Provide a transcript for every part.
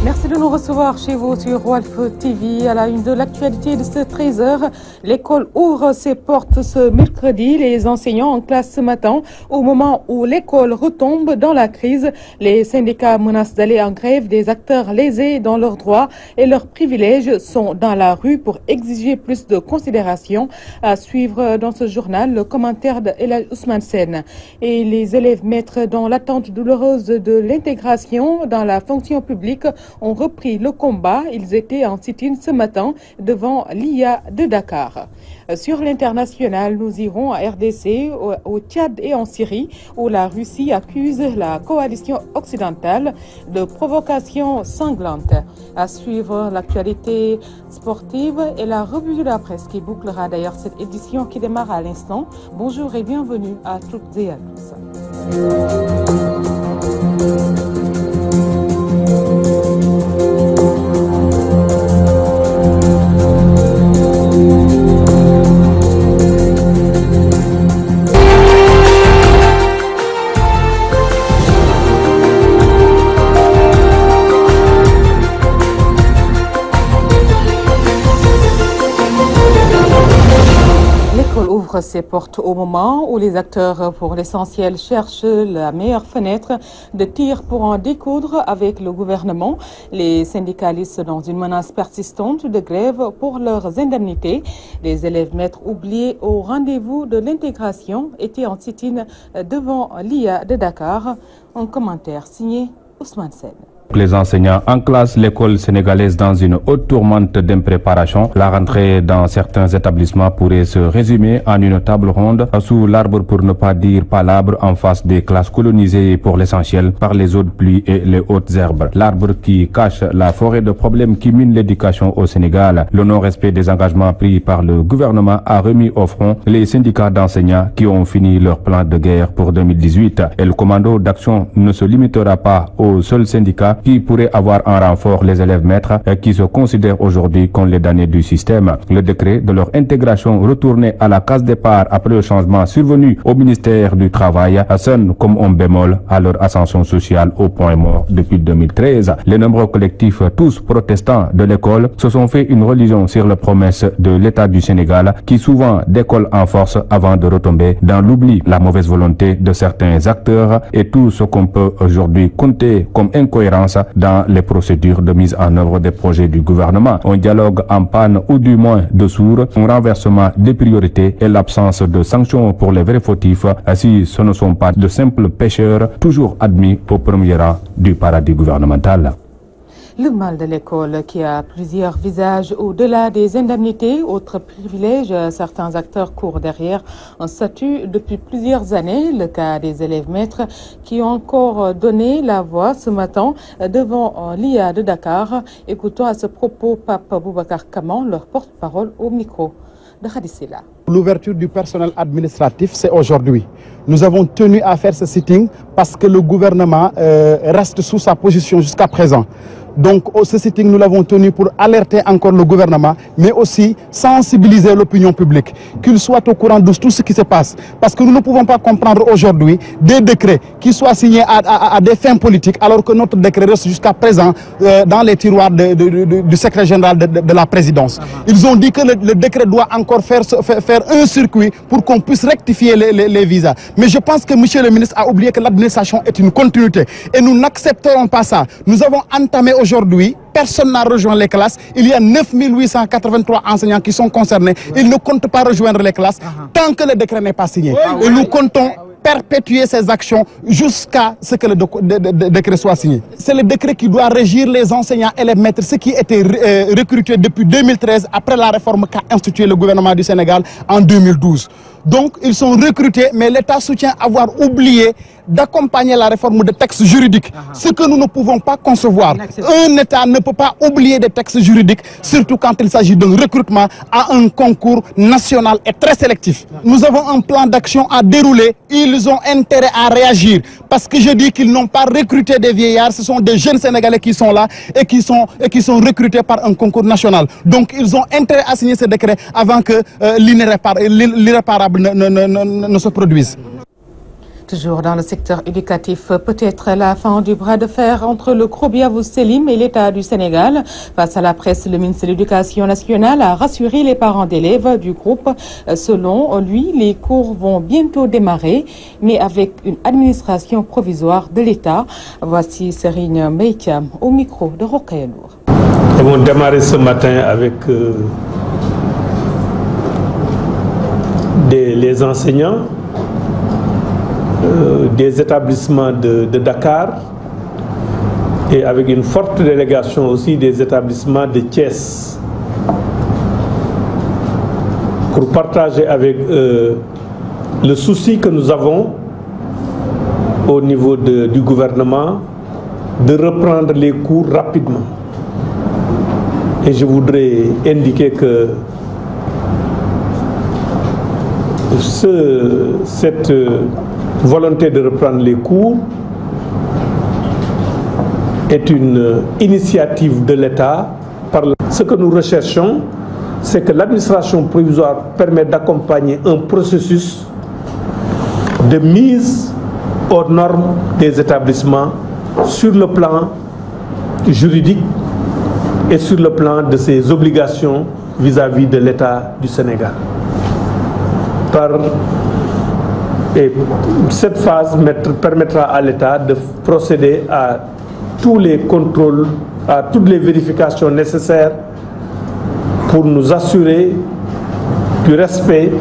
Merci de nous recevoir chez vous sur Walf TV. À la une de l'actualité de ce 13h, l'école ouvre ses portes ce mercredi. Les enseignants en classe ce matin, au moment où l'école retombe dans la crise. Les syndicats menacent d'aller en grève. Des acteurs lésés dans leurs droits et leurs privilèges sont dans la rue pour exiger plus de considération. À suivre dans ce journal le commentaire de Elhadji Ousmane Sène. Et les élèves maîtres dans l'attente douloureuse de l'intégration dans la fonction publique ont repris le combat. Ils étaient en sit-in ce matin devant l'IA de Dakar. Sur l'international, nous irons à RDC, au Tchad et en Syrie, où la Russie accuse la coalition occidentale de provocation sanglante. À suivre l'actualité sportive et la revue de la presse qui bouclera d'ailleurs cette édition qui démarre à l'instant. Bonjour et bienvenue à toutes et à tous. L'école ouvre ses portes au moment où les acteurs, pour l'essentiel, cherchent la meilleure fenêtre de tir pour en découdre avec le gouvernement. Les syndicalistes dans une menace persistante de grève pour leurs indemnités. Les élèves maîtres oubliés au rendez-vous de l'intégration étaient en sit-in devant l'IA de Dakar. Un commentaire signé Ousmane Sène. Les enseignants en classe, l'école sénégalaise dans une haute tourmente d'impréparation. La rentrée dans certains établissements pourrait se résumer en une table ronde sous l'arbre, pour ne pas dire palabre, en face des classes colonisées pour l'essentiel par les eaux de pluie et les hautes herbes. L'arbre qui cache la forêt de problèmes qui minent l'éducation au Sénégal. Le non-respect des engagements pris par le gouvernement a remis au front les syndicats d'enseignants qui ont fini leur plan de guerre pour 2018. Et le commando d'action ne se limitera pas aux seuls syndicats qui pourraient avoir en renfort les élèves maîtres qui se considèrent aujourd'hui comme les damnés du système. Le décret de leur intégration retourné à la case départ après le changement survenu au ministère du Travail sonne comme un bémol à leur ascension sociale au point mort depuis 2013. Les nombreux collectifs, tous protestants de l'école, se sont fait une religion sur les promesses de l'État du Sénégal qui souvent décolle en force avant de retomber dans l'oubli. La mauvaise volonté de certains acteurs et tout ce qu'on peut aujourd'hui compter comme incohérence dans les procédures de mise en œuvre des projets du gouvernement. Un dialogue en panne ou du moins de sourd, un renversement des priorités et l'absence de sanctions pour les vrais fautifs si ce ne sont pas de simples pécheurs toujours admis au premier rang du paradis gouvernemental. Le mal de l'école qui a plusieurs visages au-delà des indemnités, autres privilèges, certains acteurs courent derrière un statut depuis plusieurs années. Le cas des élèves maîtres qui ont encore donné la voix ce matin devant l'IA de Dakar. Écoutons à ce propos Pape Boubacar Kaman, leur porte-parole au micro de Khadissila. L'ouverture du personnel administratif, c'est aujourd'hui. Nous avons tenu à faire ce sitting parce que le gouvernement reste sous sa position jusqu'à présent. Donc, ce sitting, nous l'avons tenu pour alerter encore le gouvernement, mais aussi sensibiliser l'opinion publique, qu'il soit au courant de tout ce qui se passe. Parce que nous ne pouvons pas comprendre aujourd'hui des décrets qui soient signés à des fins politiques, alors que notre décret reste jusqu'à présent dans les tiroirs du secrétaire général de la présidence. Ils ont dit que le décret doit encore faire un circuit pour qu'on puisse rectifier les visas. Mais je pense que M. le ministre a oublié que l'administration est une continuité. Et nous n'accepterons pas ça. Nous avons entamé aujourd'hui, personne n'a rejoint les classes. Il y a 9883 enseignants qui sont concernés. Ils ne comptent pas rejoindre les classes tant que le décret n'est pas signé. Et nous comptons perpétuer ces actions jusqu'à ce que le décret soit signé. C'est le décret qui doit régir les enseignants et les maîtres, ceux qui étaient recrutés depuis 2013 après la réforme qu'a instituée le gouvernement du Sénégal en 2012. Donc ils sont recrutés, mais l'État soutient avoir oublié d'accompagner la réforme des textes juridiques. Ce que nous ne pouvons pas concevoir. Un État ne peut pas oublier des textes juridiques, surtout quand il s'agit d'un recrutement à un concours national et très sélectif. Nous avons un plan d'action à dérouler. Ils ont intérêt à réagir. Parce que je dis qu'ils n'ont pas recruté des vieillards, ce sont des jeunes Sénégalais qui sont là et qui sont recrutés par un concours national. Donc ils ont intérêt à signer ce décret avant que l'irréparable ne se produise. Toujours dans le secteur éducatif, peut-être la fin du bras de fer entre le groupe Yavuz Selim et l'État du Sénégal. Face à la presse, le ministre de l'Éducation nationale a rassuré les parents d'élèves du groupe. Selon lui, les cours vont bientôt démarrer, mais avec une administration provisoire de l'État. Voici Serigne Mbaye au micro de Rokhaya Ndour. Nous avons démarré ce matin avec les enseignants des établissements de Dakar et avec une forte délégation aussi des établissements de Thiès pour partager avec le souci que nous avons au niveau du gouvernement de reprendre les cours rapidement. Et je voudrais indiquer que cette volonté de reprendre les cours est une initiative de l'État. Ce que nous recherchons, c'est que l'administration provisoire permette d'accompagner un processus de mise aux normes des établissements sur le plan juridique et sur le plan de ses obligations vis-à-vis de l'État du Sénégal. Et cette phase permettra à l'État de procéder à tous les contrôles, à toutes les vérifications nécessaires pour nous assurer du respect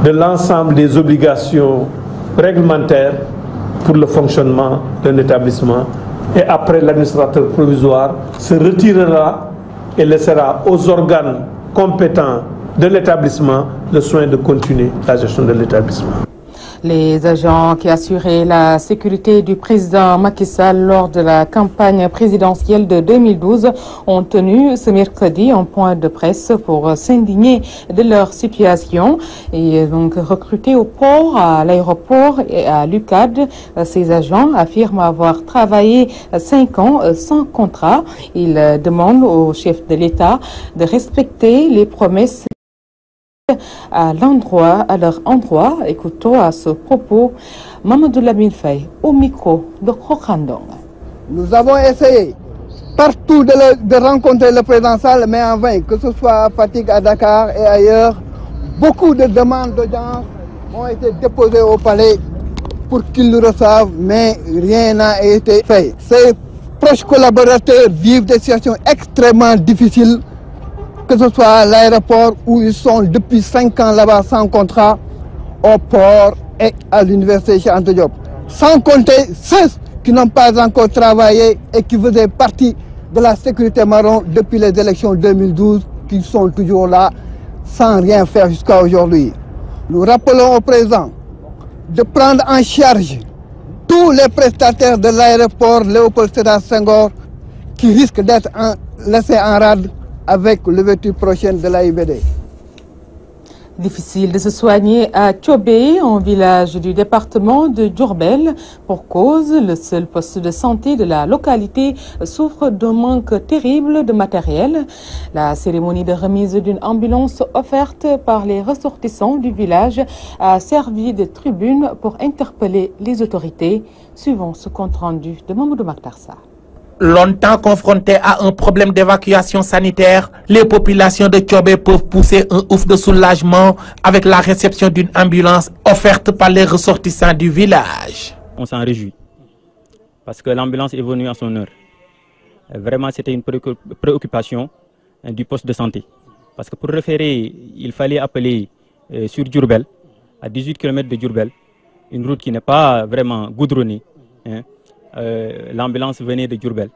de l'ensemble des obligations réglementaires pour le fonctionnement d'un établissement. Et après, l'administrateur provisoire se retirera et laissera aux organes compétents de l'établissement le soin de continuer la gestion de l'établissement. Les agents qui assuraient la sécurité du président Macky Sall lors de la campagne présidentielle de 2012 ont tenu ce mercredi un point de presse pour s'indigner de leur situation et donc recrutés au port, à l'aéroport et à l'UCAD. Ces agents affirment avoir travaillé 5 ans sans contrat. Ils demandent au chef de l'État de respecter les promesses à leur endroit. Écoutons à ce propos Mamadou Lamine Faye au micro de Krokhandong. Nous avons essayé partout de rencontrer le président Sall, mais en vain, que ce soit à Fatick, à Dakar et ailleurs. Beaucoup de demandes d'audience ont été déposées au palais pour qu'ils nous reçoivent, mais rien n'a été fait. Ces proches collaborateurs vivent des situations extrêmement difficiles, que ce soit à l'aéroport où ils sont depuis 5 ans là-bas sans contrat, au port et à l'université Cheikh Anta Diop. Sans compter ceux qui n'ont pas encore travaillé et qui faisaient partie de la sécurité marron depuis les élections 2012, qui sont toujours là sans rien faire jusqu'à aujourd'hui. Nous rappelons au président de prendre en charge tous les prestataires de l'aéroport Léopold Sédar Senghor qui risquent d'être laissés en rade avec l'ouverture prochaine de l'AIBD. Difficile de se soigner à Tchobé, un village du département de Diourbel. Pour cause, le seul poste de santé de la localité souffre d'un manque terrible de matériel. La cérémonie de remise d'une ambulance offerte par les ressortissants du village a servi de tribune pour interpeller les autorités. Suivons ce compte rendu de Mamadou Maktarsa. Longtemps confrontés à un problème d'évacuation sanitaire, les populations de Tchobé peuvent pousser un ouf de soulagement avec la réception d'une ambulance offerte par les ressortissants du village. On s'en réjouit parce que l'ambulance est venue à son heure. Vraiment, c'était une préoccupation du poste de santé. Parce que pour référer, il fallait appeler sur Diourbel, à 18 km de Diourbel, une route qui n'est pas vraiment goudronnée. L'ambulance venait de Diourbel.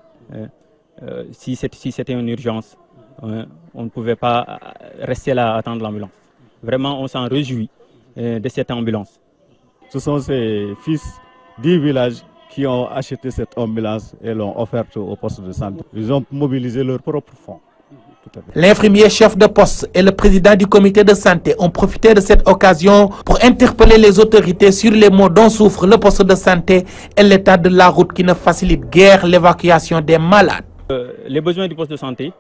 Si c'était une urgence, on ne pouvait pas rester là à attendre l'ambulance. Vraiment, on s'en réjouit de cette ambulance. Ce sont ces fils du village qui ont acheté cette ambulance et l'ont offerte au poste de santé. Ils ont mobilisé leurs propres fonds. L'infirmier chef de poste et le président du comité de santé ont profité de cette occasion pour interpeller les autorités sur les maux dont souffre le poste de santé et l'état de la route qui ne facilite guère l'évacuation des malades. Les besoins du poste de santé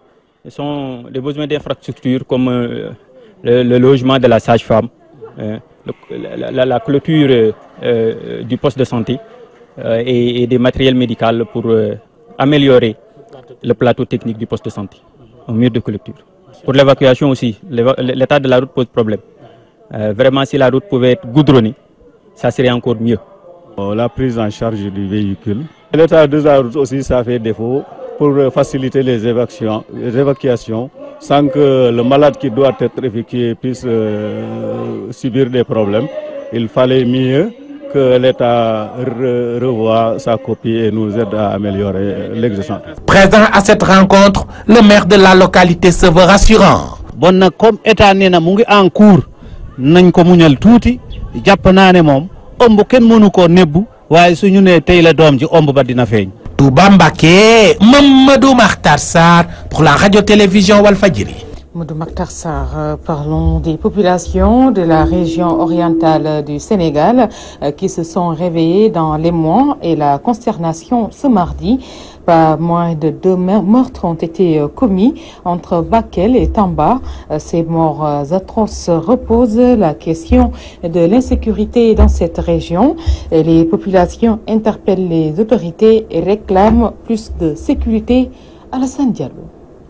sont les besoins d'infrastructures comme le logement de la sage-femme, la clôture du poste de santé et des matériels médicaux pour améliorer le plateau technique du poste de santé, un mur de clôture. Pour l'évacuation aussi, l'état de la route pose problème. Vraiment, si la route pouvait être goudronnée, ça serait encore mieux. La prise en charge du véhicule. L'état de la route aussi, ça fait défaut pour faciliter les évacuations sans que le malade qui doit être évacué puisse subir des problèmes. Il fallait mieux que l'État revoie sa copie et nous aide à améliorer l'exercice. Présent à cette rencontre, le maire de la localité se veut rassurant. Bon, comme l'État est en cours, nañ ko muñal tuuti jàpp naa ne moom ëmb kenn mënu ko nebbu waaye suñu ne tey la doom ji ëmb ba dina feeñ. Touba Mbacké, Mamadou Makhtar Sarr pour la radio-télévision Walfadjri. Mamadou Makhtar Sarr, parlons des populations de la région orientale du Sénégal qui se sont réveillées dans l'émoi et la consternation ce mardi. Pas moins de 2 meurtres ont été commis entre Bakel et Tamba. Ces morts atroces reposent la question de l'insécurité dans cette région. Et les populations interpellent les autorités et réclament plus de sécurité. Alassane Diallo.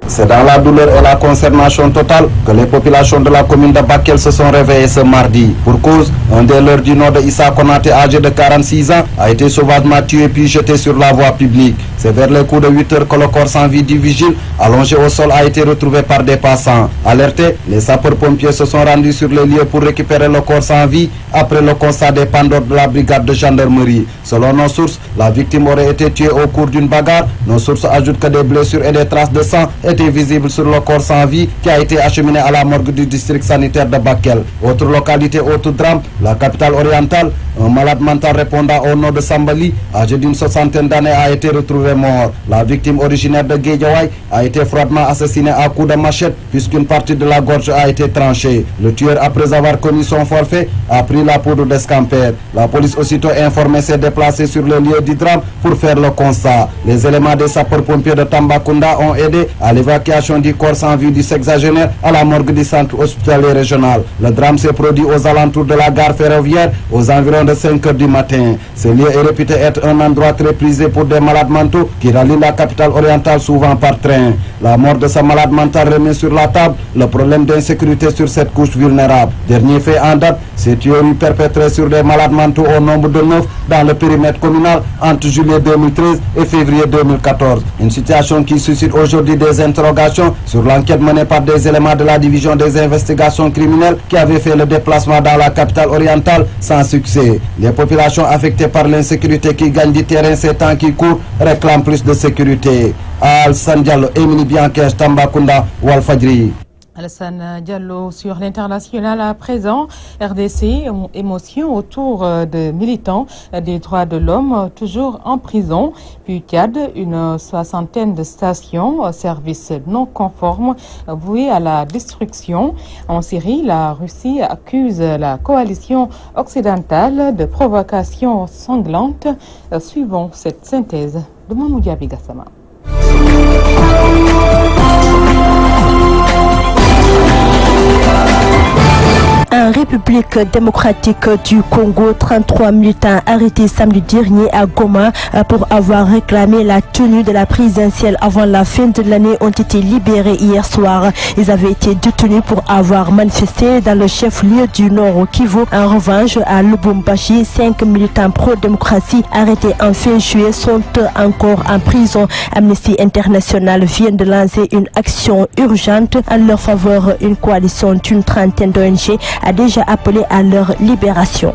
C'est dans la douleur et la consternation totale que les populations de la commune de Bakel se sont réveillées ce mardi. Pour cause, un des leurs du nom de Issa Konaté, âgé de 46 ans, a été sauvagement tué puis jeté sur la voie publique. C'est vers les coups de 8 heures que le corps sans vie du vigile, allongé au sol, a été retrouvé par des passants. Alertés, les sapeurs-pompiers se sont rendus sur les lieux pour récupérer le corps sans vie après le constat des pendeurs de la brigade de gendarmerie. Selon nos sources, la victime aurait été tuée au cours d'une bagarre. Nos sources ajoutent que des blessures et des traces de sang étaient visibles sur le corps sans vie qui a été acheminé à la morgue du district sanitaire de Bakel. Autre localité, autre drame, la capitale orientale, un malade mental répondant au nom de Sambali, âgé d'une 60aine d'années, a été retrouvé mort. La victime originaire de Guédiawaye a été froidement assassinée à coups de machette puisqu'une partie de la gorge a été tranchée. Le tueur, après avoir commis son forfait, a pris la poudre d'escampette. La police aussitôt informée s'est déplacée sur le lieu du drame pour faire le constat. Les éléments des sapeurs-pompiers de Tambacounda ont aidé à l'évacuation du corps sans vie du sexagénaire à la morgue du centre hospitalier régional. Le drame s'est produit aux alentours de la gare ferroviaire aux environs de 5 h du matin. Ce lieu est réputé être un endroit très prisé pour des malades mentaux qui rallient la capitale orientale souvent par train. La mort de ce malade mental remet sur la table le problème d'insécurité sur cette couche vulnérable. Dernier fait en date, ces tueries perpétrées sur des malades mentaux au nombre de 9 dans le périmètre communal entre juillet 2013 et février 2014. Une situation qui suscite aujourd'hui des interrogations sur l'enquête menée par des éléments de la division des investigations criminelles qui avaient fait le déplacement dans la capitale orientale sans succès. Les populations affectées par l'insécurité qui gagnent du terrain ces temps qui courent réclament plus de sécurité. Alassane Diallo, Émilie Bianquet, Tambacounda, Walfadjri. Alassane Diallo sur l'international à présent. RDC, émotion autour de militants des droits de l'homme toujours en prison. Puis Tchad, une 60aine de stations, services non conformes voués à la destruction. En Syrie, la Russie accuse la coalition occidentale de provocation sanglante. Suivons cette synthèse de Mamoudia Bigassama. En République démocratique du Congo, 33 militants arrêtés samedi dernier à Goma pour avoir réclamé la tenue de la présidentielle avant la fin de l'année ont été libérés hier soir. Ils avaient été détenus pour avoir manifesté dans le chef-lieu du Nord Kivu. En revanche, à Lubumbashi, 5 militants pro-démocratie arrêtés en fin juillet sont encore en prison. Amnesty International vient de lancer une action urgente en leur faveur. Une coalition d'une trentaine d'ONG a déjà appelé à leur libération.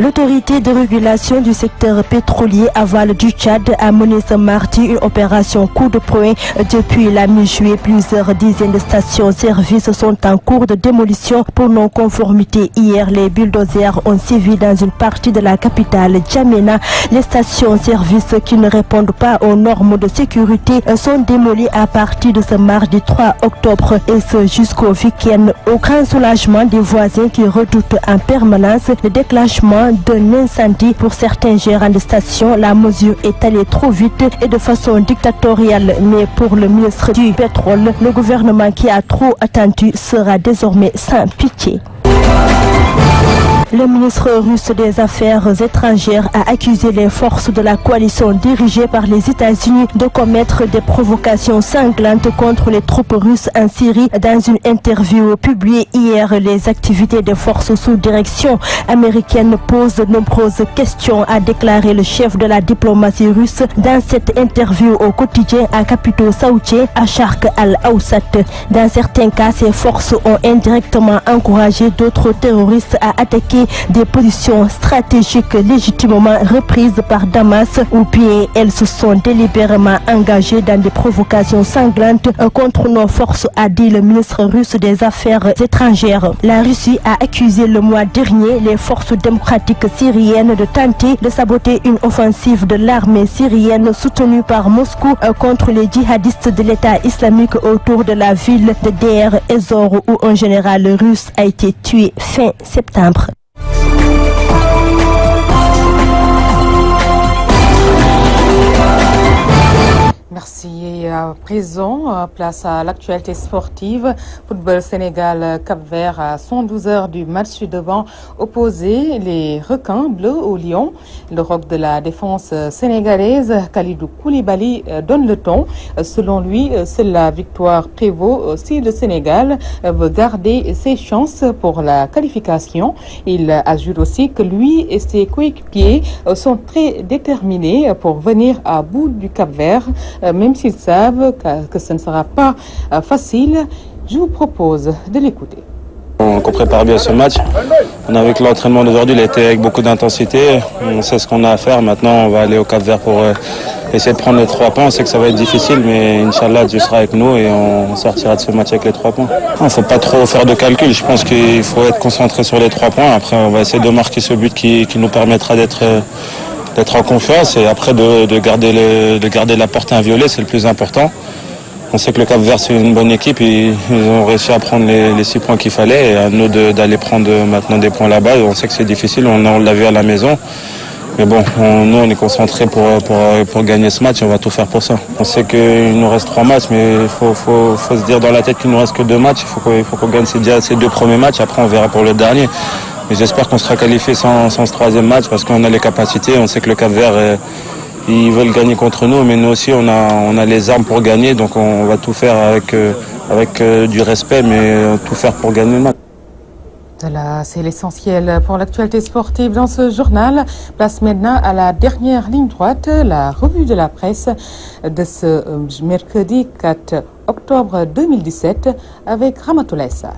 L'autorité de régulation du secteur pétrolier aval du Tchad a mené ce mardi une opération coup de poing. Depuis la mi-juillet, plusieurs dizaines de stations-service sont en cours de démolition pour non-conformité. Hier, les bulldozers ont sévi dans une partie de la capitale Djamena. Les stations-service qui ne répondent pas aux normes de sécurité sont démolies à partir de ce mardi 3 octobre et ce jusqu'au week-end. Au grand soulagement des voisins qui redoutent en permanence le déclenchement d'un incendie. Pour certains gérants de stations, la mesure est allée trop vite et de façon dictatoriale. Mais pour le ministre du pétrole, le gouvernement qui a trop attendu sera désormais sans pitié. Le ministre russe des Affaires étrangères a accusé les forces de la coalition dirigée par les États-Unis de commettre des provocations sanglantes contre les troupes russes en Syrie. Dans une interview publiée hier, les activités des forces sous direction américaine posent de nombreuses questions, a déclaré le chef de la diplomatie russe dans cette interview au quotidien à Capitaux saoudien à Sharq al-Awsat. Dans certains cas, ces forces ont indirectement encouragé d'autres terroristes à attaquer des positions stratégiques légitimement reprises par Damas, ou bien elles se sont délibérément engagées dans des provocations sanglantes contre nos forces, a dit le ministre russe des Affaires étrangères. La Russie a accusé le mois dernier les forces démocratiques syriennes de tenter de saboter une offensive de l'armée syrienne soutenue par Moscou contre les djihadistes de l'État islamique autour de la ville de Deir ez-Zor, où un général russe a été tué fin septembre. Merci. Et à présent, place à l'actualité sportive. Football Sénégal-Cap-Vert à 112 heures du match devant opposer les requins bleus aux lions. Le roc de la défense sénégalaise, Kalidou Koulibaly, donne le ton. Selon lui, seule la victoire prévaut si le Sénégal veut garder ses chances pour la qualification. Il ajoute aussi que lui et ses coéquipiers sont très déterminés pour venir à bout du Cap-Vert, même s'ils savent que ce ne sera pas facile. Je vous propose de l'écouter. On prépare bien ce match. On a vu que l'entraînement d'aujourd'hui était avec beaucoup d'intensité. On sait ce qu'on a à faire. Maintenant, on va aller au Cap-Vert pour essayer de prendre les 3 points. On sait que ça va être difficile, mais Inch'Allah, Dieu sera avec nous et on sortira de ce match avec les 3 points. Il ne faut pas trop faire de calcul. Je pense qu'il faut être concentré sur les 3 points. Après, on va essayer de marquer ce but qui nous permettra d'être en confiance et après de garder la porte inviolée, c'est le plus important. On sait que le Cap-Vert c'est une bonne équipe, ils ont réussi à prendre les 6 points qu'il fallait et à nous d'aller prendre maintenant des points là-bas. On sait que c'est difficile, on l'a vu à la maison. Mais bon, nous on est concentrés pour gagner ce match et on va tout faire pour ça. On sait qu'il nous reste 3 matchs, mais il faut se dire dans la tête qu'il nous reste que 2 matchs. Il faut qu'on gagne ces 2 premiers matchs, après on verra pour le dernier. Mais j'espère qu'on sera qualifié sans ce 3e match parce qu'on a les capacités. On sait que le Cap-Vert, ils veulent gagner contre nous, mais nous aussi on a les armes pour gagner. Donc on va tout faire avec du respect, mais tout faire pour gagner le match. Voilà, c'est l'essentiel pour l'actualité sportive dans ce journal. Place maintenant à la dernière ligne droite, la revue de la presse de ce mercredi 4 octobre 2017 avec Ramatoulaye Sarr.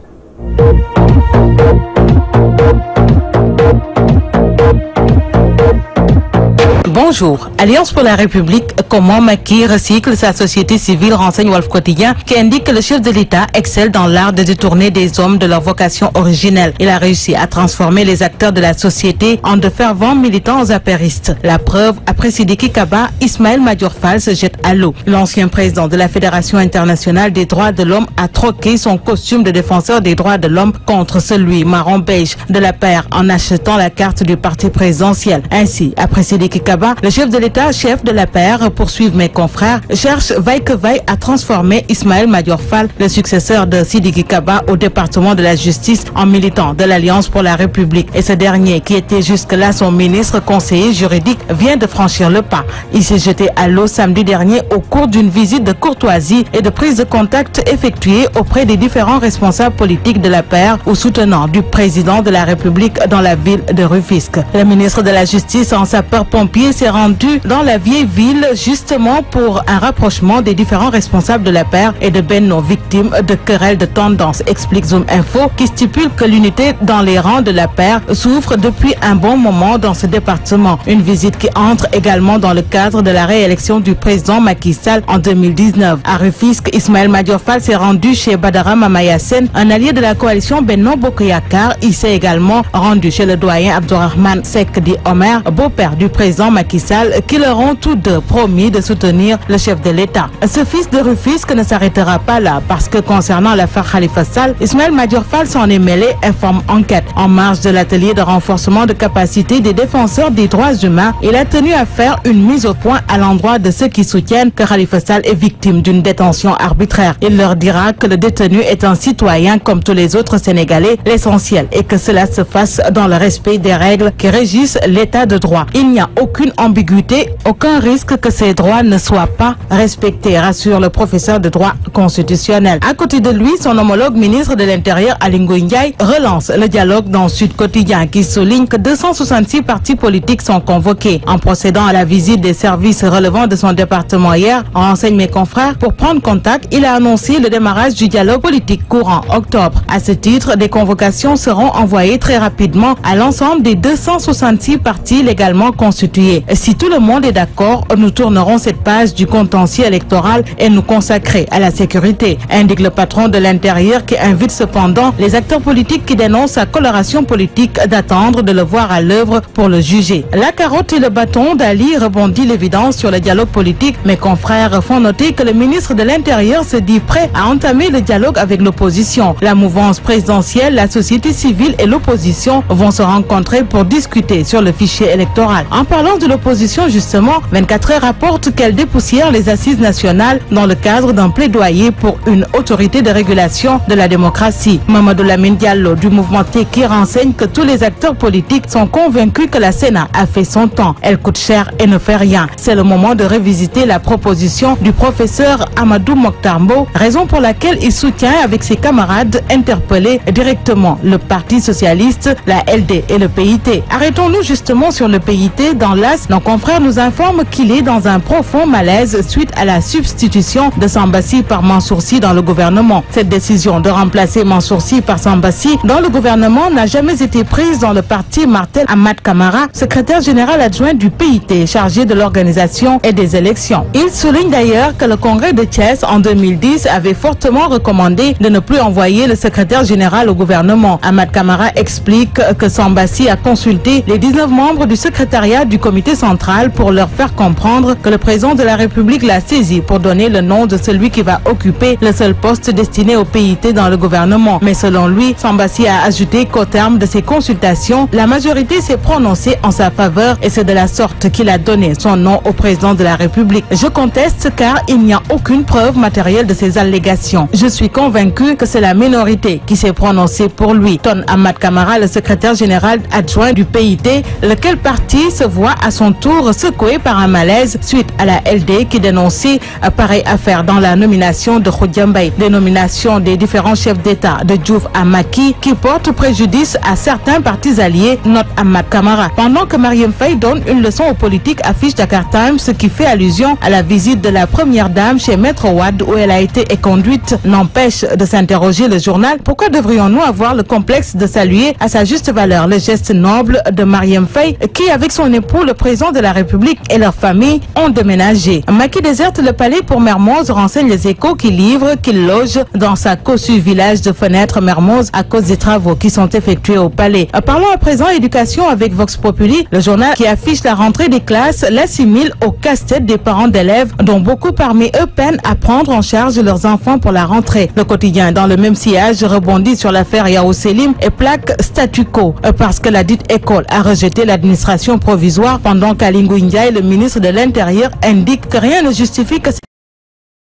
Bonjour. Alliance pour la République, comment Macky recycle sa société civile, renseigne Walf Quotidien, qui indique que le chef de l'État excelle dans l'art de détourner des hommes de leur vocation originelle. Il a réussi à transformer les acteurs de la société en de fervents militants apéristes. La preuve, après Sidiki Kaba, Ismaël Madior Fall se jette à l'eau. L'ancien président de la Fédération internationale des droits de l'homme a troqué son costume de défenseur des droits de l'homme contre celui marron beige de la paire en achetant la carte du parti présidentiel. Ainsi, après Sidiki Kaba, le chef de l'État, chef de la paire, poursuivent mes confrères, cherche vaille que vaille à transformer Ismaël Madior Fall, le successeur de Sidiki Kaba, au département de la justice en militant de l'Alliance pour la République. Et ce dernier, qui était jusque-là son ministre conseiller juridique, vient de franchir le pas. Il s'est jeté à l'eau samedi dernier au cours d'une visite de courtoisie et de prise de contact effectuée auprès des différents responsables politiques de la paire ou soutenants du président de la République dans la ville de Rufisque. Le ministre de la Justice, en sapeur-pompier, s'est rendu dans la vieille ville justement pour un rapprochement des différents responsables de la paire et de Benno, victimes de querelles de tendance, explique Zoom Info, qui stipule que l'unité dans les rangs de la paire souffre depuis un bon moment dans ce département. Une visite qui entre également dans le cadre de la réélection du président Macky Sall en 2019. À Rufisque, Ismaël Madior Fall s'est rendu chez Badara Mamayasen, un allié de la coalition Benno Bokk Yakaar. Il s'est également rendu chez le doyen Abdourahmane Seck Di Omer, beau-père du président Macky Macky Sall qui leur ont tous deux promis de soutenir le chef de l'État. Ce fils de Rufisque ne s'arrêtera pas là parce que concernant l'affaire Khalifa Sall, Ismaël Madior Fall s'en est mêlé, informe Enquête. En marge de l'atelier de renforcement de capacité des défenseurs des droits humains, il a tenu à faire une mise au point à l'endroit de ceux qui soutiennent que Khalifa Sall est victime d'une détention arbitraire. Il leur dira que le détenu est un citoyen comme tous les autres Sénégalais. L'essentiel est que cela se fasse dans le respect des règles qui régissent l'état de droit. Il n'y a aucune ambiguïté, aucun risque que ces droits ne soient pas respectés, rassure le professeur de droit constitutionnel. À côté de lui, son homologue ministre de l'Intérieur, Aly Ngouille Ndiaye, relance le dialogue dans Sud Quotidien qui souligne que 266 partis politiques sont convoqués. En procédant à la visite des services relevant de son département hier, renseignent mes confrères, pour prendre contact, il a annoncé le démarrage du dialogue politique courant octobre. À ce titre, des convocations seront envoyées très rapidement à l'ensemble des 266 partis légalement constitués. Si tout le monde est d'accord, nous tournerons cette page du contentieux électoral et nous consacrer à la sécurité, indique le patron de l'Intérieur qui invite cependant les acteurs politiques qui dénoncent sa coloration politique d'attendre de le voir à l'œuvre pour le juger. La carotte et le bâton d'Ali rebondit l'évidence sur le dialogue politique. Mes confrères font noter que le ministre de l'Intérieur se dit prêt à entamer le dialogue avec l'opposition. La mouvance présidentielle, la société civile et l'opposition vont se rencontrer pour discuter sur le fichier électoral. En parlant de l'opposition justement, 24 heures rapporte qu'elle dépoussière les assises nationales dans le cadre d'un plaidoyer pour une autorité de régulation de la démocratie. Mamadou Lamine Diallo du mouvement Teki renseigne que tous les acteurs politiques sont convaincus que la Sénat a fait son temps. Elle coûte cher et ne fait rien. C'est le moment de revisiter la proposition du professeur Amadou Mokhtar Mbow, raison pour laquelle il soutient avec ses camarades interpellés directement le Parti socialiste, la LD et le PIT. Arrêtons-nous justement sur le PIT. Dans l'AS, nos confrères nous informent qu'il est dans un profond malaise suite à la substitution de Sambassi par Mansour Sy dans le gouvernement. Cette décision de remplacer Mansour Sy par Sambassi dans le gouvernement n'a jamais été prise dans le parti. Martel Ahmad Kamara, secrétaire général adjoint du PIT, chargé de l'organisation et des élections. Il souligne d'ailleurs que le congrès de Thiès en 2010 avait fortement recommandé de ne plus envoyer le secrétaire général au gouvernement. Ahmad Kamara explique que Sambassi a consulté les 19 membres du secrétariat du comité central pour leur faire comprendre que le président de la République l'a saisi pour donner le nom de celui qui va occuper le seul poste destiné au PIT dans le gouvernement. Mais selon lui, Sambassi a ajouté qu'au terme de ces consultations, la majorité s'est prononcée en sa faveur et c'est de la sorte qu'il a donné son nom au président de la République. Je conteste car il n'y a aucune preuve matérielle de ces allégations. Je suis convaincu que c'est la minorité qui s'est prononcée pour lui. Tonne Ahmad Kamara, le secrétaire général adjoint du PIT, lequel parti se voit à son tour secoué par un malaise suite à la LD qui dénonçait pareille affaire dans la nomination de Khoudiambay. Des nominations des différents chefs d'État de Diouf à Macky qui portent préjudice à certains partis alliés, note Ahmad Kamara. Pendant que Marième Faye donne une leçon aux politiques, affiche Dakar Times, ce qui fait allusion à la visite de la première dame chez Maître Wade où elle a été éconduite, n'empêche de s'interroger le journal. Pourquoi devrions-nous avoir le complexe de saluer à sa juste valeur le geste noble de Marième Faye qui, avec son époux, le président de la République et leur famille, ont déménagé. Macky déserte le palais pour Mermoz, renseigne les Échos qui livrent qu'il loge dans sa cossu village de Fenêtre Mermoz à cause des travaux qui sont effectués au palais. Parlons à présent éducation avec Vox Populi. Le journal qui affiche la rentrée des classes l'assimile au casse-tête des parents d'élèves dont beaucoup parmi eux peinent à prendre en charge leurs enfants pour la rentrée. Le quotidien, dans le même sillage, rebondit sur l'affaire Yao Selim et plaque statu quo parce que la dite école a rejeté l'administration provisoire pendant qu'Aly Ngouille Ndiaye, le ministre de l'Intérieur, indique que rien ne justifie que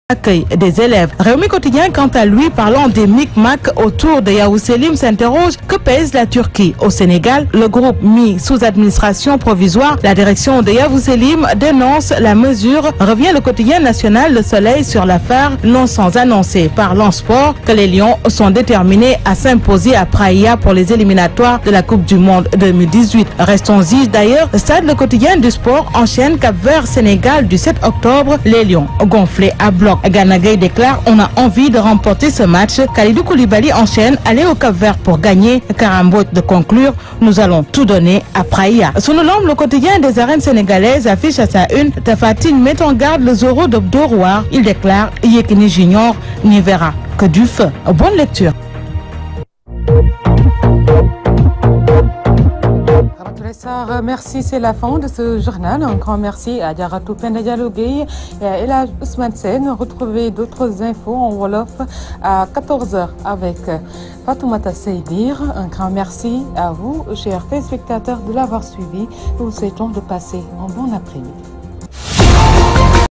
accueil des élèves. Réumi Quotidien, quant à lui, parlant des micmacs autour de Yao Selim, s'interroge: que pèse la Turquie au Sénégal? Le groupe mis sous administration provisoire, la direction de Yao Selim dénonce la mesure. Revient le quotidien national Le Soleil sur l'affaire, non sans annoncer par l'Ansport que les Lions sont déterminés à s'imposer à Praia pour les éliminatoires de la Coupe du Monde 2018. Restons-y d'ailleurs. Stade Le Quotidien du Sport enchaîne Cap-Vert Sénégal du 7 octobre. Les Lions gonflés à bloc. Gana Gueye déclare: on a envie de remporter ce match. Khalidou Koulibaly enchaîne: aller au Cap-Vert pour gagner. Karambot de conclure: nous allons tout donner à Praia. Sous le nom, le quotidien des arènes sénégalaises affiche à sa une: Tapha Tine met en garde le Zoro de Dóor. Il déclare: Yékini Junior n'y verra que du feu. Bonne lecture. Sarr, merci, c'est la fin de ce journal. Un grand merci à Diaratou Penda Diallo Gueye et à El Hadj Ousmane Sène. Retrouvez d'autres infos en Wolof à 14h avec Fatoumata Seydir. Un grand merci à vous, chers téléspectateurs, de l'avoir suivi. Nous vous souhaitons de passer un bon après-midi.